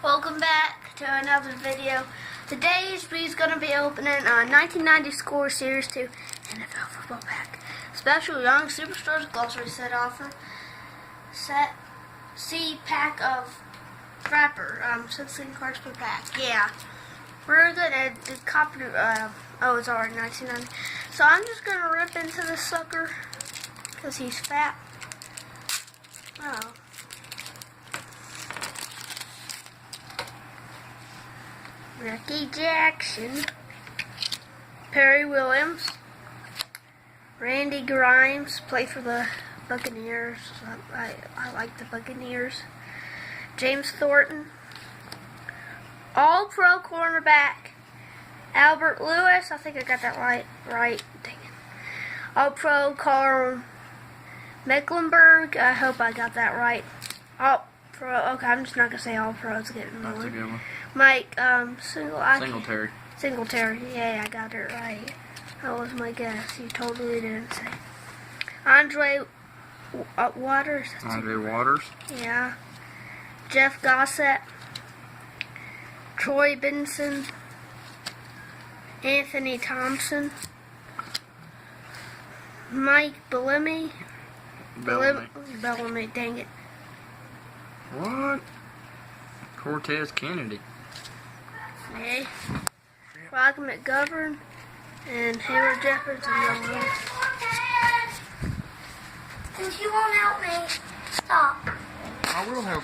Welcome back to another video. Today's we's going to be opening a 1990 Score Series 2 NFL football pack. Special Young Superstars Glossary Set offer. Set C pack of Frapper. 16 cards per pack. Yeah. We're going to copy, oh, it's already 1990. So I'm just going to rip into this sucker because he's fat. Oh. Ricky Jackson, Perry Williams, Randy Grimes, play for the Buccaneers. I like the Buccaneers. James Thornton, All-Pro cornerback, Albert Lewis. I think I got that right. Dang it. All-Pro Carl Mecklenburg. I hope I got that right. All-Pro. Okay, I'm just not gonna say All-Pro. It's getting annoying. That's a good one. Mike, Singletary. Yeah, I got it right. That was my guess. You totally didn't say. Andre Waters. Andre Waters. Yeah. Jeff Gossett. Troy Benson. Anthony Thompson. Mike Bellamy. Bellamy, dang it. What? Cortez Kennedy. Okay. Rock McGovern and Hayward Jeffords and Young. Since you won't help me, stop. I will help.